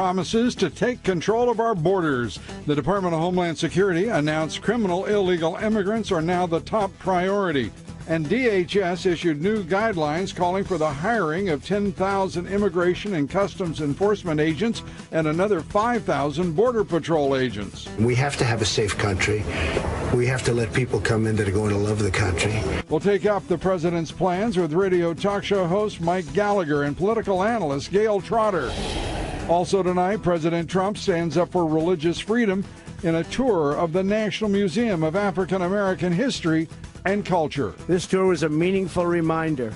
promises to take control of our borders. The Department of Homeland Security announced criminal illegal immigrants are now the top priority. And DHS issued new guidelines calling for the hiring of 10,000 immigration and customs enforcement agents and another 5,000 Border Patrol agents. We have to have a safe country. We have to let people come in that are going to love the country. We'll take up the president's plans with radio talk show host Mike Gallagher and political analyst Gail Trotter. Also tonight, President Trump stands up for religious freedom in a tour of the National Museum of African American History and Culture. This tour was a meaningful reminder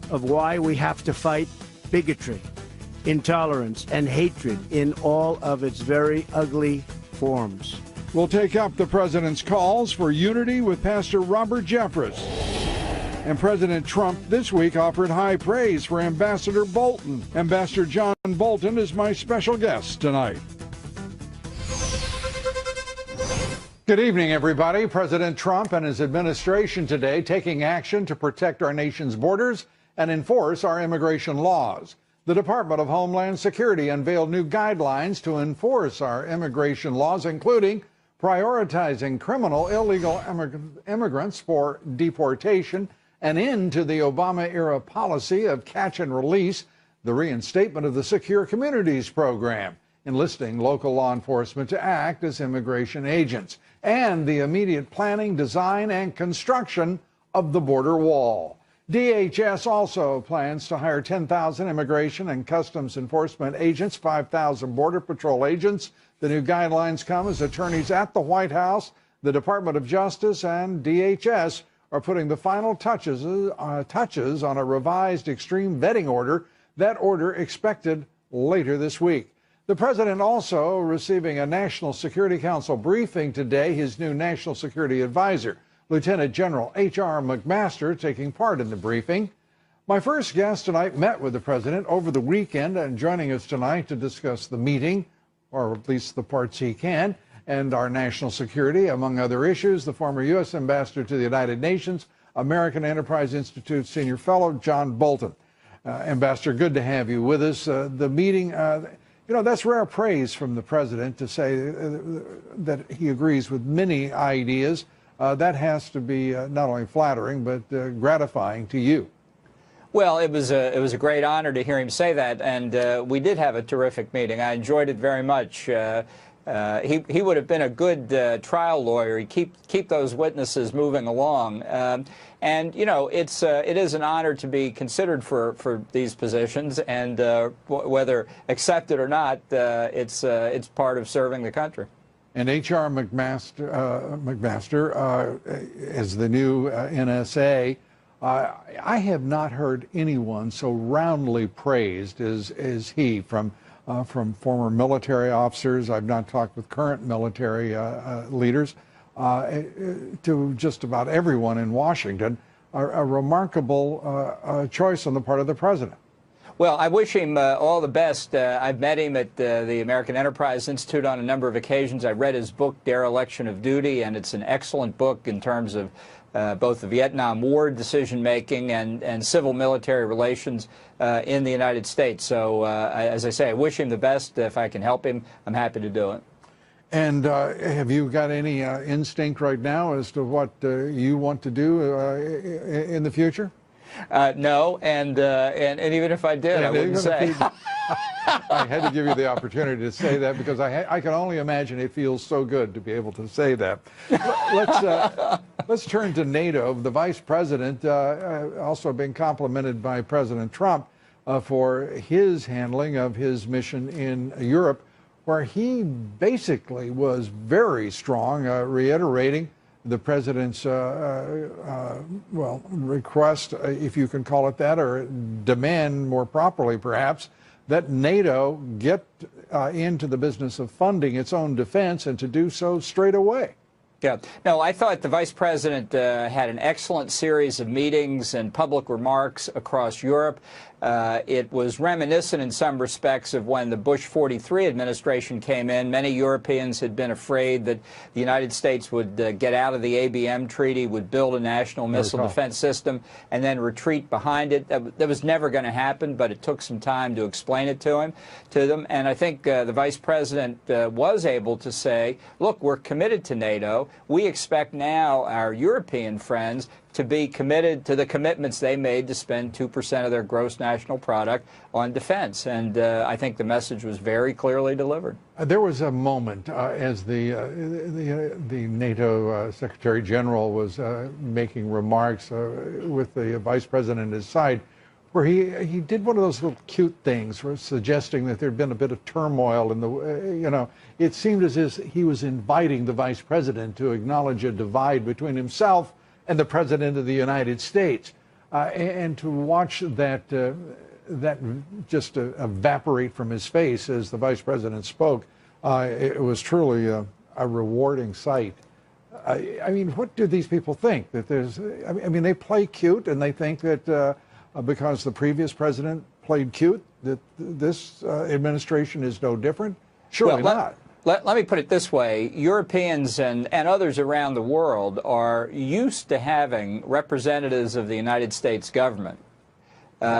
of why we have to fight bigotry, intolerance, and hatred in all of its very ugly forms. We'll take up the president's calls for unity with Pastor Robert Jeffress. And President Trump this week offered high praise for Ambassador Bolton. Ambassador John Bolton is my special guest tonight. Good evening, everybody. President Trump and his administration today taking action to protect our nation's borders and enforce our immigration laws. The Department of Homeland Security unveiled new guidelines to enforce our immigration laws, including prioritizing criminal illegal immigrants for deportation, an end to the Obama-era policy of catch and release, the reinstatement of the Secure Communities program, enlisting local law enforcement to act as immigration agents, and the immediate planning, design, and construction of the border wall. DHS also plans to hire 10,000 immigration and customs enforcement agents, 5,000 Border Patrol agents. The new guidelines come as attorneys at the White House, the Department of Justice, and DHS are putting the final touches on a revised extreme vetting order. That order expected later this week. The president also receiving a National Security Council briefing today. His new National Security Advisor, Lieutenant General H.R. McMaster, taking part in the briefing. My first guest tonight met with the president over the weekend and joining us tonight to discuss the meeting, or at least the parts he can, and our national security, among other issues, the former U.S. Ambassador to the United Nations, American Enterprise Institute Senior Fellow, John Bolton. Ambassador, good to have you with us. The meeting... You know, that's rare praise from the president to say that he agrees with many ideas. That has to be not only flattering, but gratifying to you. Well, it was a great honor to hear him say that, and we did have a terrific meeting. I enjoyed it very much. He would have been a good trial lawyer. He'd keep those witnesses moving along. And, you know, it is an honor to be considered for these positions, and whether accepted or not, it's part of serving the country. And H.R. McMaster, as the new NSA, I have not heard anyone so roundly praised as he, from former military officers. I've not talked with current military leaders, to just about everyone in Washington. A remarkable choice on the part of the president. Well, I wish him all the best. I've met him at the American Enterprise Institute on a number of occasions. I read his book, Dereliction of Duty, and it's an excellent book in terms of both the Vietnam War decision-making and civil-military relations in the United States. So, as I say, I wish him the best. If I can help him, I'm happy to do it. And have you got any instinct right now as to what you want to do in the future? No, and even if I did, I wouldn't say. I had to give you the opportunity to say that because I can only imagine it feels so good to be able to say that. Let's turn to NATO. The vice president also being complimented by President Trump for his handling of his mission in Europe, where he basically was very strong, reiterating the president's, request, if you can call it that, or demand more properly perhaps, that NATO get into the business of funding its own defense and to do so straight away. Yeah. No, I thought the vice president had an excellent series of meetings and public remarks across Europe. It was reminiscent in some respects of when the Bush 43 administration came in. Many Europeans had been afraid that the United States would get out of the ABM treaty, would build a national missile defense system, and then retreat behind it. That was never going to happen, but it took some time to explain it to them. And I think the Vice President was able to say, look, we're committed to NATO. We expect now our European friends to be committed to the commitments they made to spend 2% of their gross national product on defense. And I think the message was very clearly delivered. There was a moment as the NATO Secretary General was making remarks with the Vice President at his side, where he did one of those little cute things, suggesting that there'd been a bit of turmoil in the, it seemed as if he was inviting the Vice President to acknowledge a divide between himself and the President of the United States, and to watch that just evaporate from his face as the Vice President spoke, it was truly a rewarding sight. I mean, what do these people think? That there's, I mean, they play cute, and they think that because the previous president played cute, that this administration is no different? Surely not. Let me put it this way. Europeans and others around the world are used to having representatives of the United States government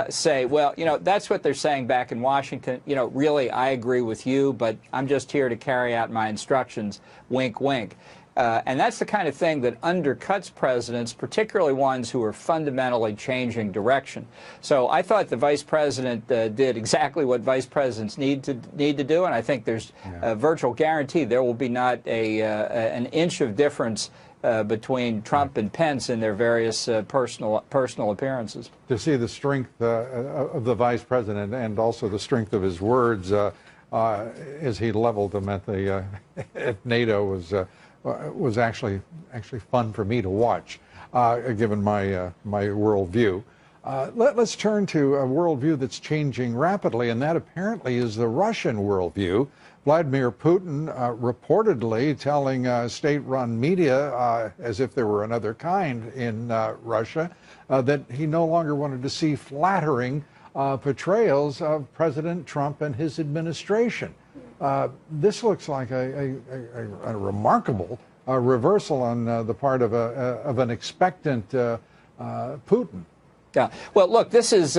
say, well, that's what they're saying back in Washington. Really, I agree with you, but I'm just here to carry out my instructions, wink, wink. And that's the kind of thing that undercuts presidents, particularly ones who are fundamentally changing direction. So I thought the Vice President did exactly what Vice Presidents need to do, and I think there's a virtual guarantee there will be not an inch of difference between Trump and Pence in their various personal appearances. To see the strength of the Vice President and also the strength of his words as he leveled them at NATO was actually fun for me to watch, given my worldview. Let's turn to a worldview that's changing rapidly, and that apparently is the Russian worldview. Vladimir Putin reportedly telling state-run media, as if there were another kind in Russia, that he no longer wanted to see flattering portrayals of President Trump and his administration. This looks like a remarkable reversal on the part of an expectant Putin. Yeah. Well, look, this is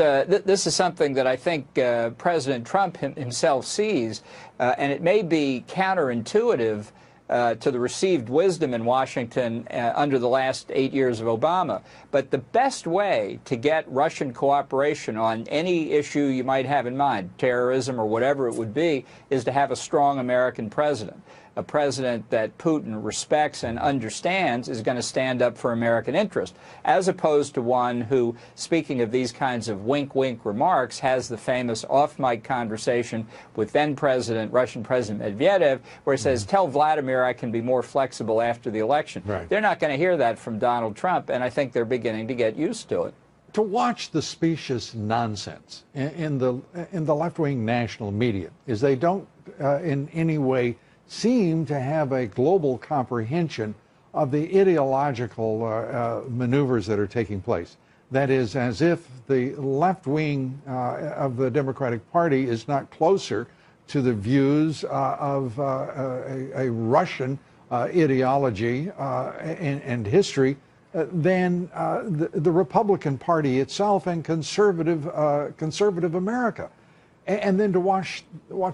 something that I think President Trump himself sees, and it may be counterintuitive to the received wisdom in Washington under the last 8 years of Obama. But the best way to get Russian cooperation on any issue you might have in mind, terrorism or whatever it would be, is to have a strong American president. A president that Putin respects and understands is going to stand up for American interest, as opposed to one who, speaking of these kinds of wink-wink remarks, has the famous off-mic conversation with then-President, Russian President Medvedev, where he says, tell Vladimir I can be more flexible after the election. Right. They're not going to hear that from Donald Trump, and I think they're beginning to get used to it. To watch the specious nonsense in the left-wing national media is they don't in any way seem to have a global comprehension of the ideological maneuvers that are taking place. That is, as if the left wing of the Democratic Party is not closer to the views of a Russian ideology and history than the Republican Party itself and conservative America. And then to watch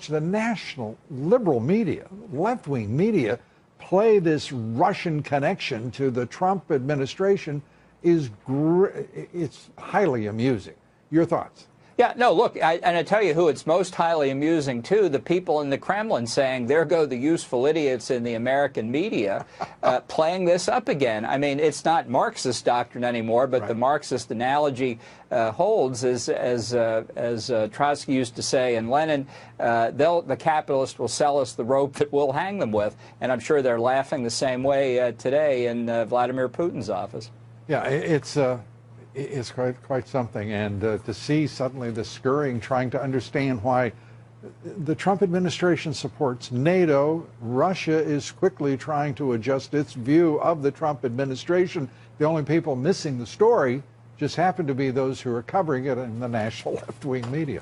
the national liberal media, left-wing media, play this Russian connection to the Trump administration it's highly amusing. Your thoughts? Yeah, no, look, and I tell you who it's most highly amusing to, the people in the Kremlin saying, there go the useful idiots in the American media playing this up again. I mean, it's not Marxist doctrine anymore, but right. The Marxist analogy holds, as Trotsky used to say and Lenin, the capitalist will sell us the rope that we'll hang them with. And I'm sure they're laughing the same way today in Vladimir Putin's office. Yeah, it's quite something, and to see suddenly the scurrying, trying to understand why the Trump administration supports NATO. Russia is quickly trying to adjust its view of the Trump administration. The only people missing the story, just happen to be those who are covering it in the national left-wing media.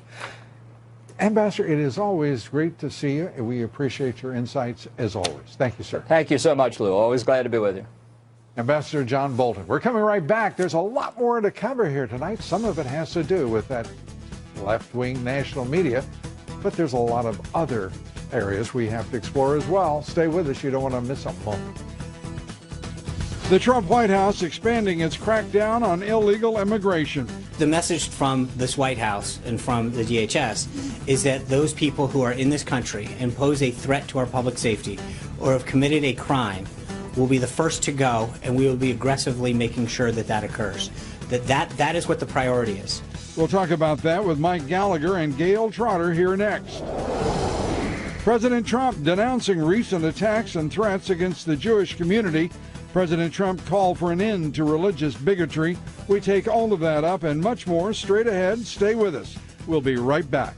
Ambassador, it is always great to see you. We appreciate your insights as always. Thank you, sir. Thank you so much, Lou. Always glad to be with you. Ambassador John Bolton. We're coming right back. There's a lot more to cover here tonight. Some of it has to do with that left-wing national media, but there's a lot of other areas we have to explore as well. Stay with us. You don't want to miss a moment. The Trump White House expanding its crackdown on illegal immigration. The message from this White House and from the DHS is that those people who are in this country and pose a threat to our public safety or have committed a crime will be the first to go, and we will be aggressively making sure that that occurs. That is what the priority is. We'll talk about that with Mike Gallagher and Gail Trotter here next. President Trump denouncing recent attacks and threats against the Jewish community. President Trump called for an end to religious bigotry. We take all of that up and much more straight ahead. Stay with us. We'll be right back.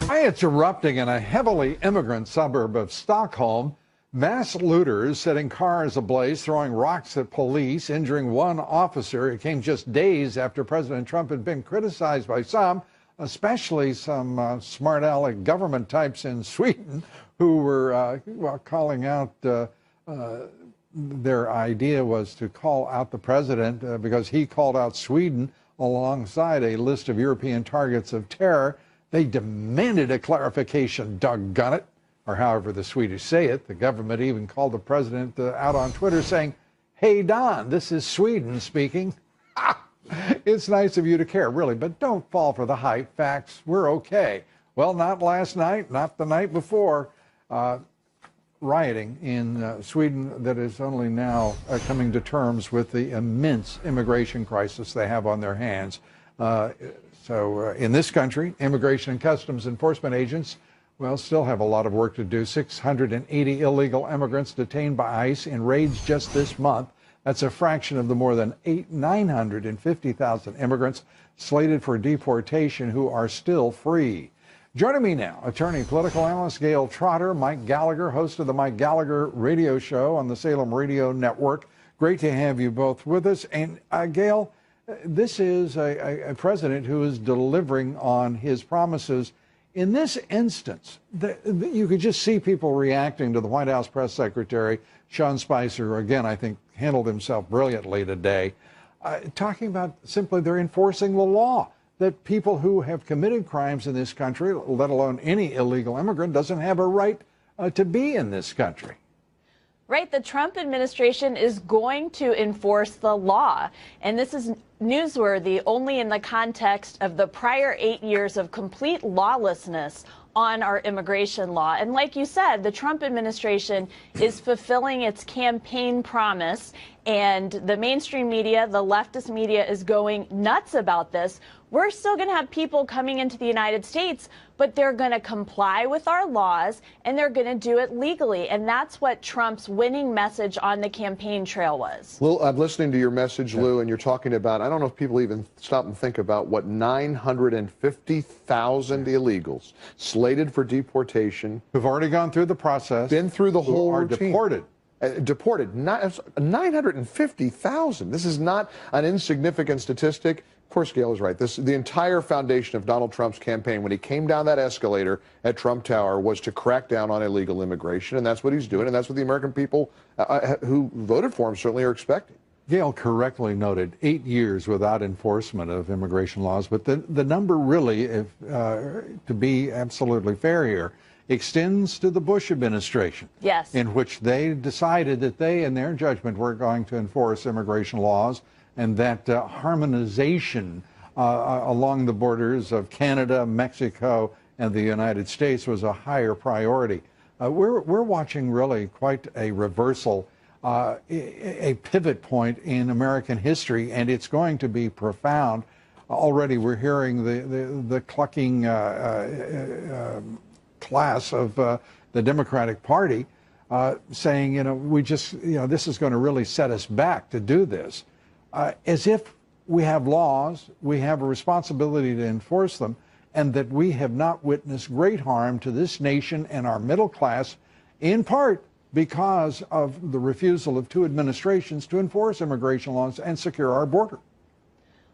Riots erupting in a heavily immigrant suburb of Stockholm. Mass looters setting cars ablaze, throwing rocks at police, injuring one officer. It came just days after President Trump had been criticized by some, especially some smart aleck government types in Sweden who were calling out their idea was to call out the president because he called out Sweden alongside a list of European targets of terror. They demanded a clarification, doggone it, or however the Swedish say it. The government even called the president out on Twitter saying, "Hey, Don, this is Sweden speaking." It's nice of you to care, really, but don't fall for the hype. Facts, we're okay. Well, not last night, not the night before. Rioting in Sweden that is only now coming to terms with the immense immigration crisis they have on their hands. So in this country, Immigration and Customs Enforcement agents, still have a lot of work to do. 680 illegal immigrants detained by ICE in raids just this month. That's a fraction of the more than 950,000 immigrants slated for deportation who are still free. Joining me now, attorney, political analyst Gail Trotter, Mike Gallagher, host of the Mike Gallagher radio show on the Salem Radio Network. Great to have you both with us. And Gail, this is a president who is delivering on his promises. In this instance, you could just see people reacting to the White House press secretary, Sean Spicer, again, I think handled himself brilliantly today, talking about simply they're enforcing the law. That people who have committed crimes in this country, let alone any illegal immigrant, doesn't have a right to be in this country. Right. The Trump administration is going to enforce the law. And this is newsworthy only in the context of the prior 8 years of complete lawlessness on our immigration law. And like you said, the Trump administration is fulfilling its campaign promise. And the mainstream media, the leftist media, is going nuts about this. We're still going to have people coming into the United States, but they're going to comply with our laws and they're going to do it legally. And that's what Trump's winning message on the campaign trail was. Well, I'm listening to your message, Lou, and you're talking about, I don't know if people even stop and think about what 950,000 illegals slated for deportation. Who've already gone through the process. Been through the whole routine. Deported. Deported. 950,000. This is not an insignificant statistic. Of course, Gail is right. The entire foundation of Donald Trump's campaign, when he came down that escalator at Trump Tower, was to crack down on illegal immigration, and that's what he's doing, and that's what the American people who voted for him certainly are expecting. Gail correctly noted 8 years without enforcement of immigration laws, but the number really, to be absolutely fair here, extends to the Bush administration. Yes. In which they decided that they, in their judgment, were going to enforce immigration laws, and that harmonization along the borders of Canada, Mexico, and the United States was a higher priority. We're watching really quite a reversal, a pivot point in American history, and it's going to be profound. Already we're hearing the clucking class of the Democratic Party saying, this is going to really set us back to do this. As if we have laws, we have a responsibility to enforce them, and that we have not witnessed great harm to this nation and our middle class, in part because of the refusal of two administrations to enforce immigration laws and secure our border.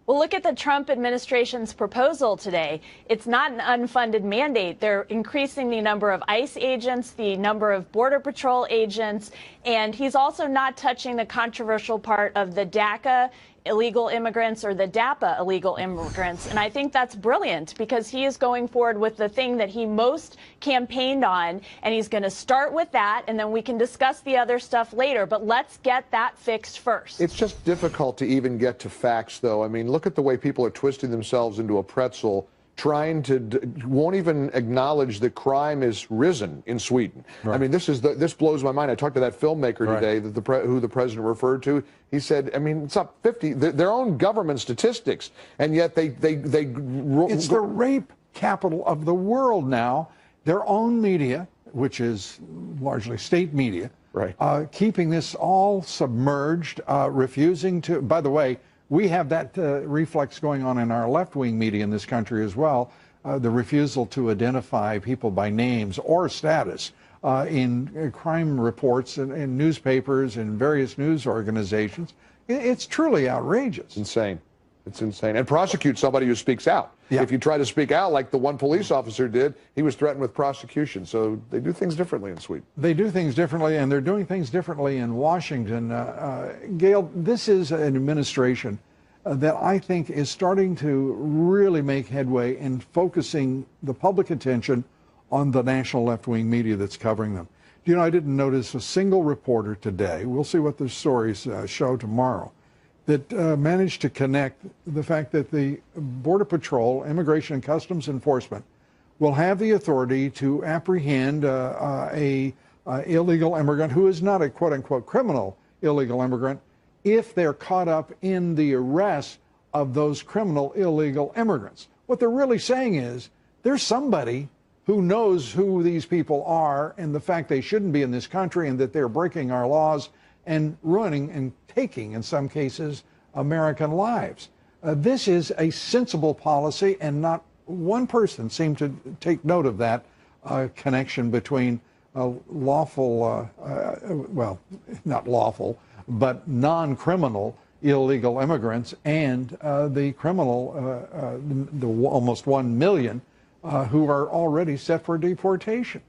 Well, look at the Trump administration's proposal today. It's not an unfunded mandate. They're increasing the number of ICE agents, the number of Border Patrol agents, and he's also not touching the controversial part of the DACA illegal immigrants or the DAPA illegal immigrants. And I think that's brilliant because he is going forward with the thing that he most campaigned on, and he's going to start with that, and then we can discuss the other stuff later. But let's get that fixed first. It's just difficult to even get to facts, though. I mean, look at the way people are twisting themselves into a pretzel, trying to won't even acknowledge that crime is risen in Sweden. Right. I mean, this blows my mind. I talked to that filmmaker today, that who the president referred to. He said, I mean, it's up 50, their own government statistics, and yet they it's the rape capital of the world now. Their own media, which is largely state media, keeping this all submerged, refusing to. By the way, we have that reflex going on in our left-wing media in this country as well, the refusal to identify people by names or status in crime reports and newspapers and various news organizations. It's truly outrageous. It's insane. It's insane. And prosecute somebody who speaks out. Yeah. If you try to speak out like the one police officer did, he was threatened with prosecution. So they do things differently in Sweden. They do things differently, and they're doing things differently in Washington. Gail, this is an administration that I think is starting to really make headway in focusing the public attention on the national left-wing media that's covering them. You know, I didn't notice a single reporter today, we'll see what the stories show tomorrow, that managed to connect the fact that the Border Patrol, Immigration and Customs Enforcement, will have the authority to apprehend a illegal immigrant who is not a quote-unquote criminal illegal immigrant if they're caught up in the arrest of those criminal illegal immigrants. What they're really saying is there's somebody who knows who these people are and the fact they shouldn't be in this country and that they're breaking our laws and ruining and taking, in some cases, American lives. This is a sensible policy, and not one person seemed to take note of that connection between lawful, well, not lawful, but non-criminal illegal immigrants and the criminal, the almost 1 million who are already set for deportation.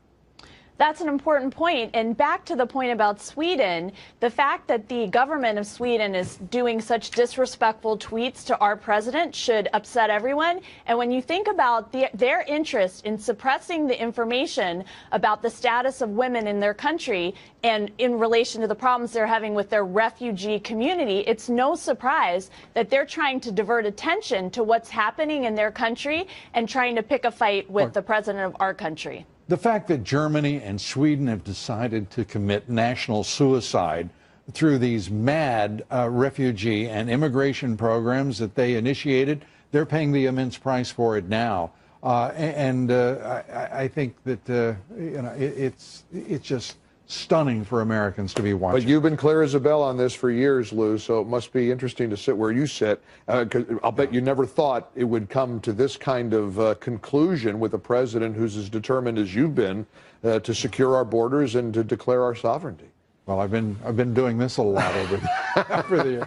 That's an important point. And back to the point about Sweden, the fact that the government of Sweden is doing such disrespectful tweets to our president should upset everyone. And when you think about their interest in suppressing the information about the status of women in their country and in relation to the problems they're having with their refugee community, it's no surprise that they're trying to divert attention to what's happening in their country and trying to pick a fight with the president of our country. The fact that Germany and Sweden have decided to commit national suicide through these mad refugee and immigration programs that they initiated, they're paying the immense price for it now. I think that you know, it's just stunning for Americans to be watching. But you've been clear as a bell on this for years, Lou, so it must be interesting to sit where you sit. 'Cause I'll bet you never thought it would come to this kind of conclusion with a president who's as determined as you've been to secure our borders and to declare our sovereignty. Well, I've been doing this a lot over the years.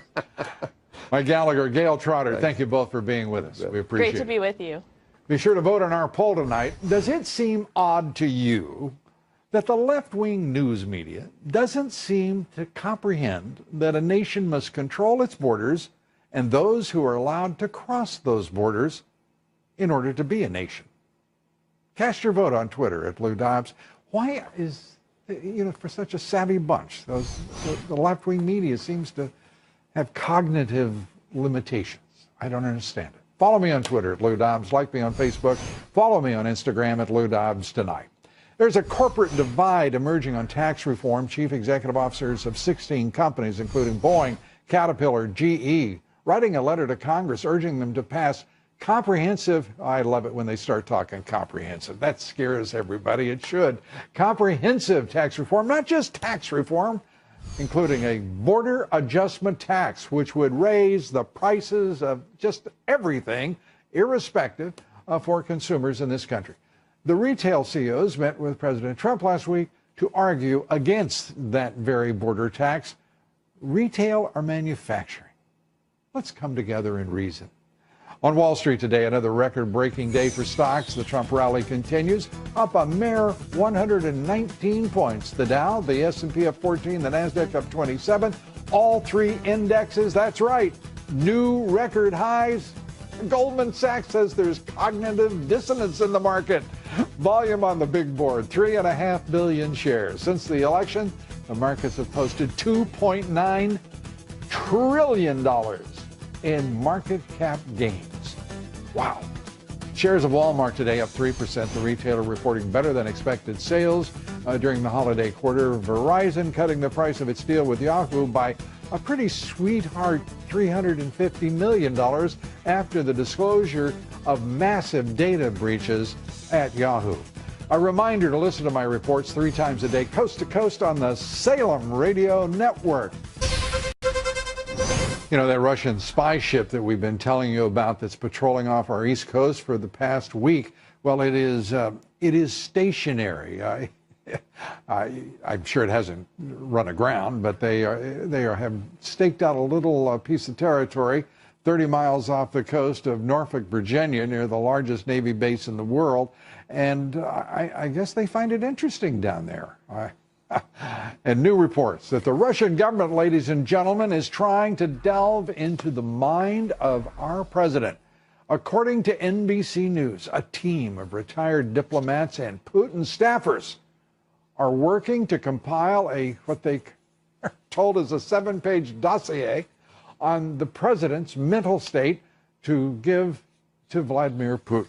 Mike Gallagher, Gail Trotter, thank you both for being with us. We appreciate it. Great to be with you. Be sure to vote on our poll tonight. Does it seem odd to you that the left-wing news media doesn't seem to comprehend that a nation must control its borders and those who are allowed to cross those borders in order to be a nation? Cast your vote on Twitter at Lou Dobbs. Why is, you know, for such a savvy bunch, the left-wing media seems to have cognitive limitations? I don't understand it. Follow me on Twitter at Lou Dobbs. Like me on Facebook. Follow me on Instagram at Lou Dobbs Tonight. There's a corporate divide emerging on tax reform. Chief executive officers of 16 companies, including Boeing, Caterpillar, GE, writing a letter to Congress urging them to pass comprehensive, I love it when they start talking comprehensive. That scares everybody. It should. Comprehensive tax reform, not just tax reform, including a border adjustment tax, which would raise the prices of just everything, irrespective, for consumers in this country. The retail CEOs met with President Trump last week to argue against that very border tax, retail or manufacturing? Let's come together and reason. On Wall Street today, another record-breaking day for stocks. The Trump rally continues, up a mere 119 points. The Dow, the S&P up 14, the Nasdaq up 27. All three indexes, that's right, new record highs. Goldman Sachs says there's cognitive dissonance in the market. Volume on the big board, 3.5 billion shares. Since the election, the markets have posted $2.9 trillion in market cap gains. Wow. Shares of Walmart today up 3%. The retailer reporting better than expected sales during the holiday quarter. Verizon cutting the price of its deal with Yahoo by a pretty sweetheart $350 million after the disclosure of massive data breaches at Yahoo. A reminder to listen to my reports 3 times a day, coast to coast on the Salem Radio Network. You know, that Russian spy ship that we've been telling you about that's patrolling off our East Coast for the past week, well, it is stationary. I'm sure it hasn't run aground, but they have staked out a little piece of territory 30 miles off the coast of Norfolk, Virginia, near the largest Navy base in the world. And I guess they find it interesting down there. And new reports that the Russian government, ladies and gentlemen, is trying to delve into the mind of our president. According to NBC News, a team of retired diplomats and Putin staffers are working to compile what they are told is a 7-page dossier on the president's mental state to give to Vladimir Putin.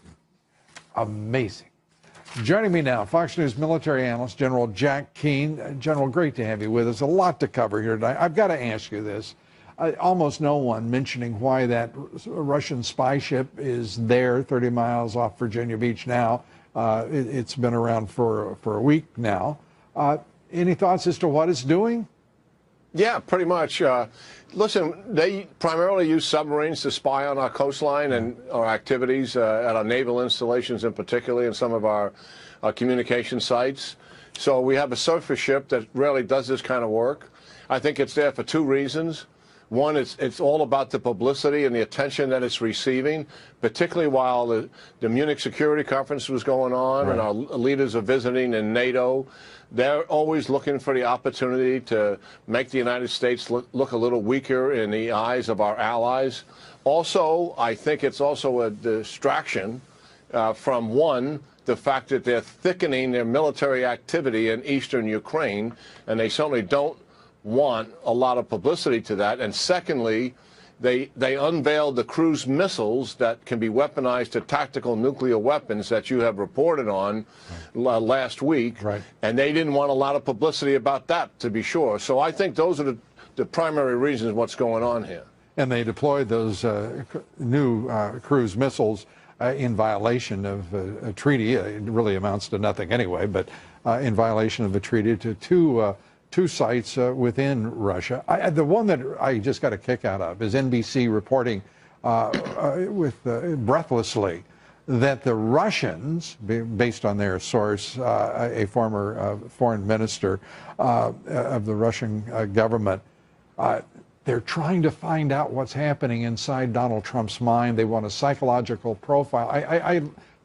Amazing. Joining me now, Fox News military analyst General Jack Keane. General, great to have you with us. A lot to cover here tonight. I've got to ask you this. Almost no one mentioning why that Russian spy ship is there 30 miles off Virginia Beach now. It's been around for a week now. Any thoughts as to what it's doing? Yeah, pretty much. Listen, they primarily use submarines to spy on our coastline and our activities at our naval installations in particular and some of our communication sites. So we have a surface ship that really does this kind of work. I think it's there for 2 reasons. One, it's all about the publicity and the attention that it's receiving, particularly while the Munich Security Conference was going on, right, and our leaders are visiting in NATO. They're always looking for the opportunity to make the United States look a little weaker in the eyes of our allies. Also, I think it's also a distraction from, one, the fact that they're thickening their military activity in eastern Ukraine, and they certainly don't want a lot of publicity to that. And secondly, they unveiled the cruise missiles that can be weaponized to tactical nuclear weapons that you have reported on last week. Right. And they didn't want a lot of publicity about that, to be sure. So I think those are the primary reasons what's going on here. And they deployed those new cruise missiles in violation of a treaty. It really amounts to nothing anyway, but in violation of a treaty to two sites within Russia. The one that I just got a kick out of is NBC reporting breathlessly that the Russians, based on their source, a former foreign minister of the Russian government, they're trying to find out what's happening inside Donald Trump's mind. They want a psychological profile.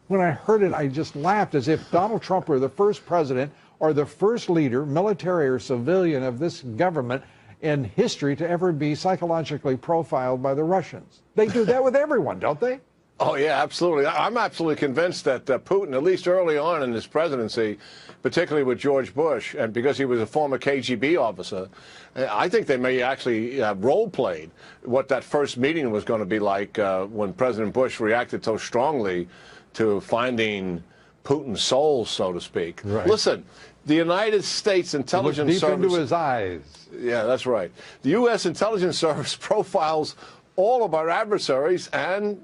When I heard it, I just laughed as if Donald Trump were the first president or the first leader, military or civilian, of this government in history to ever be psychologically profiled by the Russians. They do that with everyone, don't they? Oh, yeah, absolutely. I'm absolutely convinced that Putin, at least early on in his presidency, particularly with George Bush, and because he was a former KGB officer, I think they may actually role-played what that first meeting was going to be like when President Bush reacted so strongly to finding Putin's soul, so to speak. Right. Listen, the United States Intelligence Service... Look deep into his eyes. Yeah, that's right. The U.S. Intelligence Service profiles all of our adversaries, and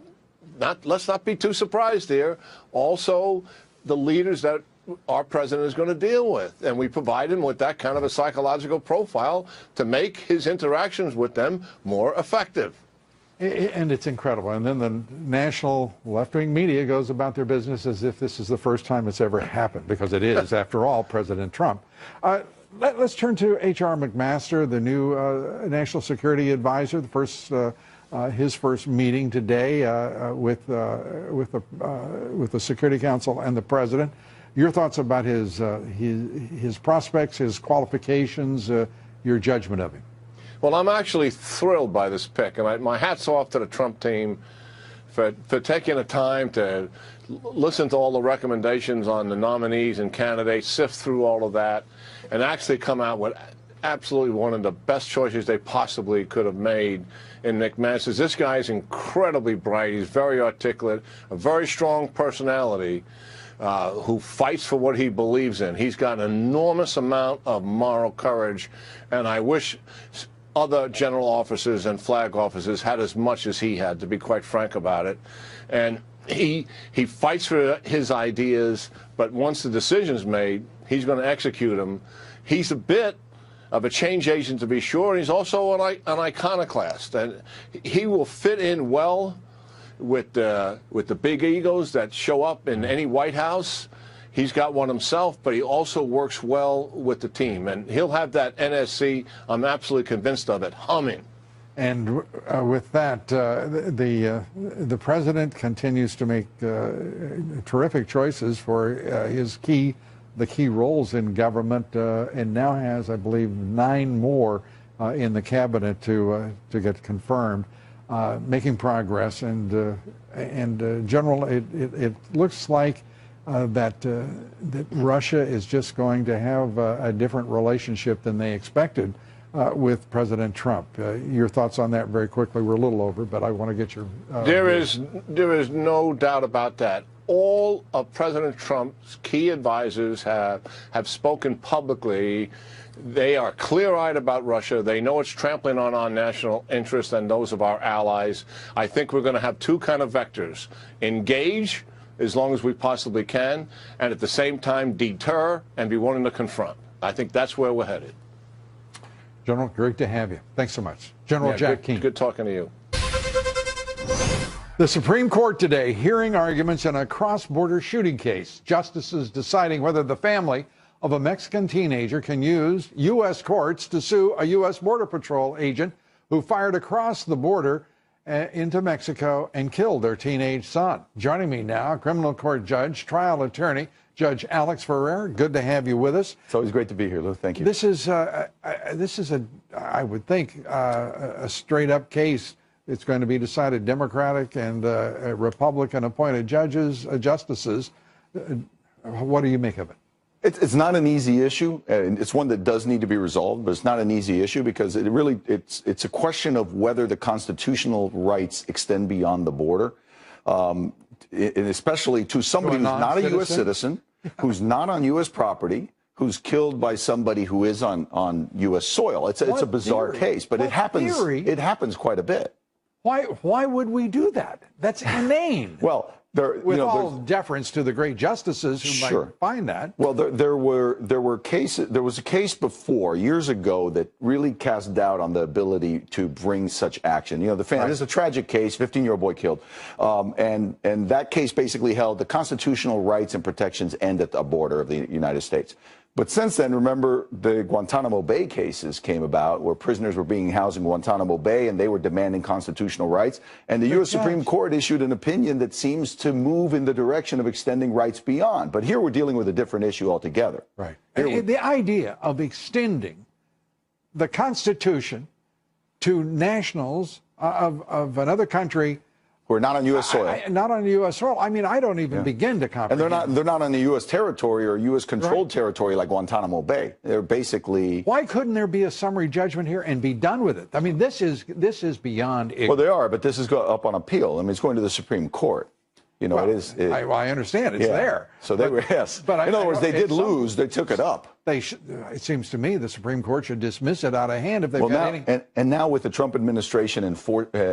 let's not be too surprised here, also the leaders that our president is going to deal with. And we provide him with that kind of a psychological profile to make his interactions with them more effective. And it's incredible. And then the national left-wing media goes about their business as if this is the first time it's ever happened, because it is, after all, President Trump. Let's turn to H.R. McMaster, the new National Security Advisor, his first meeting today with the Security Council and the President. Your thoughts about his prospects, his qualifications, your judgment of him? Well, I'm actually thrilled by this pick, and my hat's off to the Trump team for taking the time to listen to all the recommendations on the nominees and candidates, sift through all of that, and actually come out with absolutely one of the best choices they possibly could have made in McMaster. This guy's incredibly bright. He's very articulate, a very strong personality, who fights for what he believes in. He's got an enormous amount of moral courage, and I wish other general officers and flag officers had as much as he had, to be quite frank about it. And he fights for his ideas, but once the decision's made, he's going to execute them. He's a bit of a change agent, to be sure, and he's also an iconoclast. And he will fit in well with the big egos that show up in any White House. He's got one himself, but he also works well with the team. And he'll have that NSC, I'm absolutely convinced of it, humming. And with that, the president continues to make terrific choices for the key roles in government, and now has, I believe, 9 more in the cabinet to get confirmed, making progress. And General, it looks like that Russia is just going to have a different relationship than they expected with President Trump. Your thoughts on that very quickly? We're a little over, but I want to get your there is no doubt about that. All of President Trump's key advisors have spoken publicly. They are clear-eyed about Russia. They know it's trampling on our national interests and those of our allies. I think we're going to have 2 kind of vectors: engage as long as we possibly can, and at the same time deter and be willing to confront. I think that's where we're headed. General, great to have you. Thanks so much. General Jack Keane. Good talking to you. The Supreme Court today hearing arguments in a cross-border shooting case. Justices deciding whether the family of a Mexican teenager can use U.S. courts to sue a U.S. Border Patrol agent who fired across the border into Mexico and killed their teenage son. Joining me now, criminal court judge, trial attorney, Judge Alex Ferrer. Good to have you with us. It's always great to be here, Lou. Thank you. This is I would think, a straight-up case. It's going to be decided Democratic and Republican appointed justices. What do you make of it? It's not an easy issue, and it's one that does need to be resolved, but it's not an easy issue because it's a question of whether the constitutional rights extend beyond the border, and especially to somebody who's not a U.S. citizen, who's not on U.S. property, who's killed by somebody who is on U.S. soil. It's a bizarre case, but it happens quite a bit. Why would we do that? That's inane. Well, with all deference to the great justices who might find that. Well, there were cases. There was a case before years ago that really cast doubt on the ability to bring such action. You know, the family. This is a tragic case. 15-year-old boy killed, and that case basically held the constitutional rights and protections end at the border of the United States. But since then, remember, the Guantanamo Bay cases came about where prisoners were being housed in Guantanamo Bay and they were demanding constitutional rights. And the U.S. Supreme Court issued an opinion that seems to move in the direction of extending rights beyond. But here we're dealing with a different issue altogether. Right. The idea of extending the Constitution to nationals of another country who are not on U.S. soil. Not on U.S. soil. I mean, I don't even begin to comprehend. And they're not on the U.S. territory or U.S. controlled territory like Guantanamo Bay. They're basically. Why couldn't there be a summary judgment here and be done with it? I mean, this is beyond. Well, they are, but this is up on appeal. I mean, it's going to the Supreme Court. You know, I understand it's there. So they were, yes. But in other words, they did lose. They took it up. It seems to me the Supreme Court should dismiss it out of hand if they've got any. And now with the Trump administration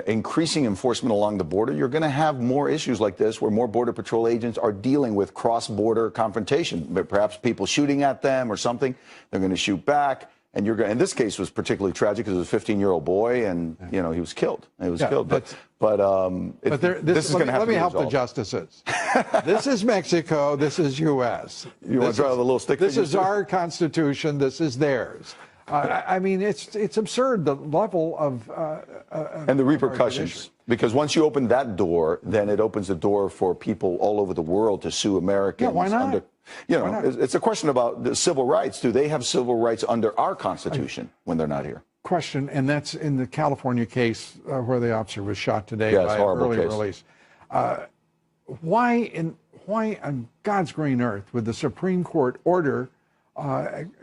increasing enforcement along the border, you're going to have more issues like this where more Border Patrol agents are dealing with cross-border confrontation. But perhaps people shooting at them or something, they're going to shoot back. And and this case was particularly tragic because it was a 15-year-old boy, and he was killed. He was killed. This is going to have to be resolved. Let me help the justices. This is Mexico. This is U.S. You want to draw the little stick? This is our Constitution. This is theirs. I mean, it's absurd, the level of and the repercussions. Because once you open that door, then it opens the door for people all over the world to sue Americans. Yeah, why not? It's a question about the civil rights. Do they have civil rights under our Constitution when they're not here? Question, and that's in the California case where the officer was shot today by an early release. Why on God's green earth would the Supreme Court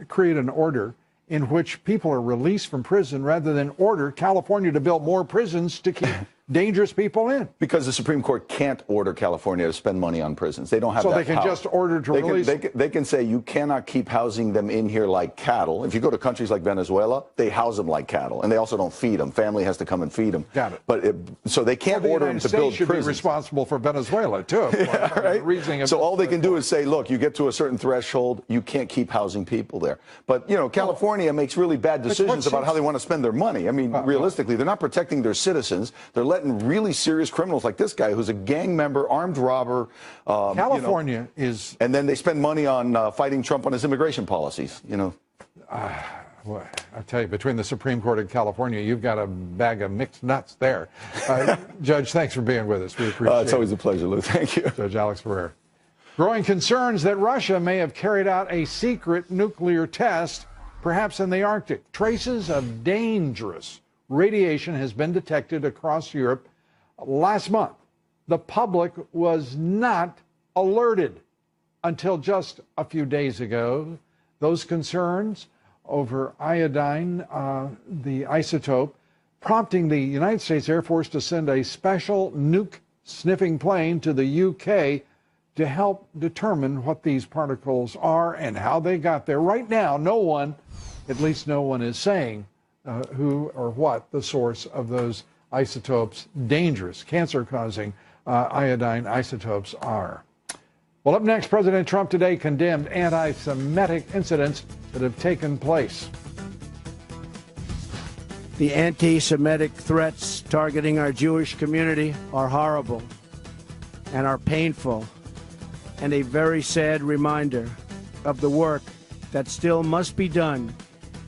create an order in which people are released from prison rather than order California to build more prisons to keep dangerous people in? Because the Supreme Court can't order California to spend money on prisons. They don't have that power. So they can just order to release? They can say you cannot keep housing them in here like cattle. If you go to countries like Venezuela, they house them like cattle, and they also don't feed them. Family has to come and feed them. Got it. But so they can't order them to build prisons. The United States should be responsible for Venezuela, too. Yeah, right? So all they can do is say, look, you get to a certain threshold, you can't keep housing people there. But, California makes really bad decisions about how they want to spend their money. I mean, realistically, they're not protecting their citizens. They're letting really serious criminals like this guy, who's a gang member, armed robber. California is... And then they spend money on fighting Trump on his immigration policies, Well, I'll tell you, between the Supreme Court and California, you've got a bag of mixed nuts there. Judge, thanks for being with us. We appreciate it. It's always a pleasure, Lou. Thank you. Judge Alex Ferrer. Growing concerns that Russia may have carried out a secret nuclear test, perhaps in the Arctic. Traces of dangerous radiation has been detected across Europe. Last month, the public was not alerted until just a few days ago. Those concerns over iodine, the isotope, prompting the United States Air Force to send a special nuke-sniffing plane to the UK to help determine what these particles are and how they got there. Right now, no one is saying who or what the source of those isotopes, dangerous, cancer-causing iodine isotopes are. Well, up next, President Trump today condemned anti-Semitic incidents that have taken place. The anti-Semitic threats targeting our Jewish community are horrible and are painful, and a very sad reminder of the work that still must be done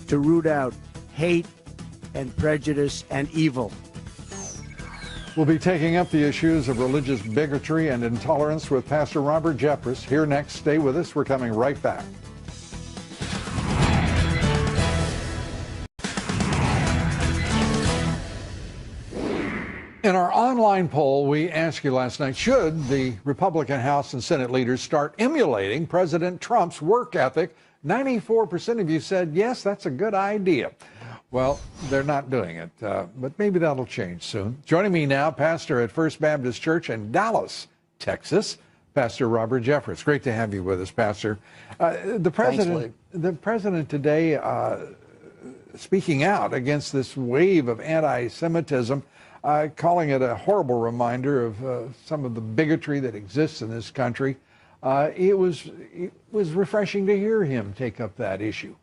to root out hate and prejudice and evil. We'll be taking up the issues of religious bigotry and intolerance with Pastor Robert Jeffress. Here next. Stay with us. We're coming right back. In our online poll, we asked you last night, should the Republican House and Senate leaders start emulating President Trump's work ethic? 94% of you said, yes, that's a good idea. Well, they're not doing it, but maybe that'll change soon. Joining me now, pastor at First Baptist Church in Dallas, Texas, Pastor Robert Jeffress. Great to have you with us, Pastor. The president today, speaking out against this wave of anti-Semitism, calling it a horrible reminder of some of the bigotry that exists in this country. It was refreshing to hear him take up that issue.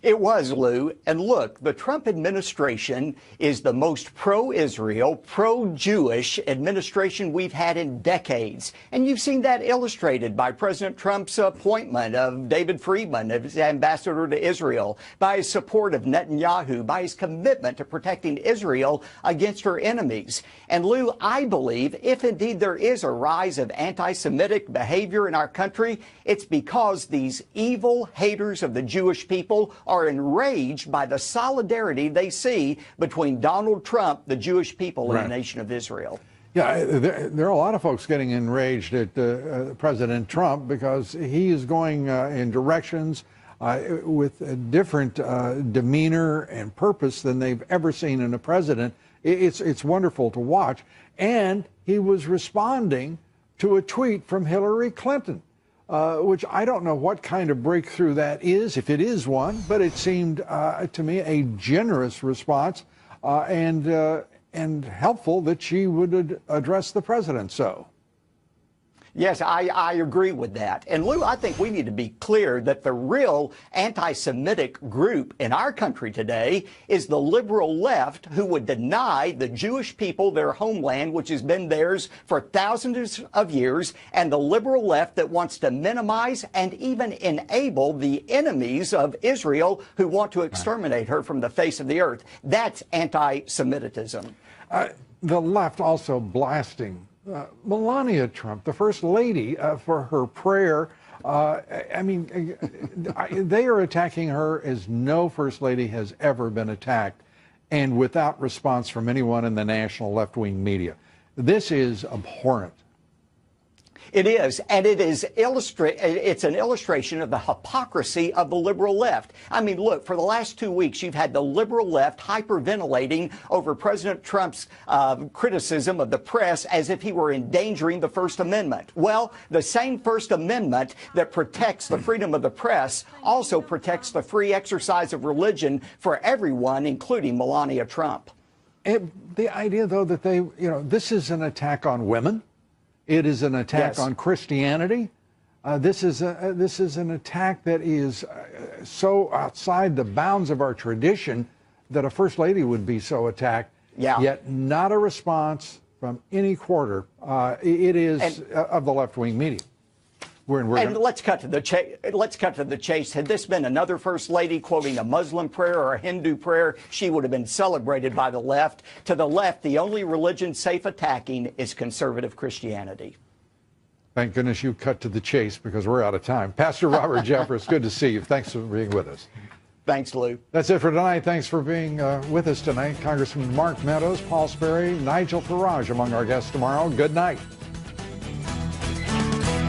It was, Lou. And look, the Trump administration is the most pro-Israel, pro-Jewish administration we've had in decades. And you've seen that illustrated by President Trump's appointment of David Friedman as ambassador to Israel, by his support of Netanyahu, by his commitment to protecting Israel against her enemies. And Lou, I believe if indeed there is a rise of anti-Semitic behavior in our country, it's because these evil haters of the Jewish people are enraged by the solidarity they see between Donald Trump, the Jewish people, and the nation of Israel. Yeah, there are a lot of folks getting enraged at President Trump because he is going in directions with a different demeanor and purpose than they've ever seen in a president. It's wonderful to watch. And he was responding to a tweet from Hillary Clinton, which I don't know what kind of breakthrough that is, if it is one, but it seemed to me a generous response and helpful that she would address the president so. Yes, I agree with that. And Lou, I think we need to be clear that the real anti-Semitic group in our country today is the liberal left, who would deny the Jewish people their homeland, which has been theirs for thousands of years, and the liberal left that wants to minimize and even enable the enemies of Israel who want to exterminate her from the face of the earth. That's anti-Semitism. The left also blasting Melania Trump, the First Lady, for her prayer. I mean, they are attacking her as no First Lady has ever been attacked, and without response from anyone in the national left-wing media. This is abhorrent. It is, and it's an illustration of the hypocrisy of the liberal left. I mean, look, for the last 2 weeks, you've had the liberal left hyperventilating over President Trump's criticism of the press as if he were endangering the First Amendment. Well, the same First Amendment that protects the freedom of the press also protects the free exercise of religion for everyone, including Melania Trump. The idea, though, that this is an attack on women. It is an attack on Christianity. This is an attack that is so outside the bounds of our tradition that a First Lady would be so attacked. Yeah. Yet not a response from any quarter. It is of the left-wing media. Let's cut to the chase. Had this been another First Lady quoting a Muslim prayer or a Hindu prayer, she would have been celebrated by the left. To the left, the only religion safe attacking is conservative Christianity. Thank goodness you cut to the chase, because we're out of time. Pastor Robert Jeffress, good to see you. Thanks for being with us. Thanks, Lou. That's it for tonight. Thanks for being with us tonight. Congressman Mark Meadows, Paul Sperry, Nigel Farage among our guests tomorrow. Good night.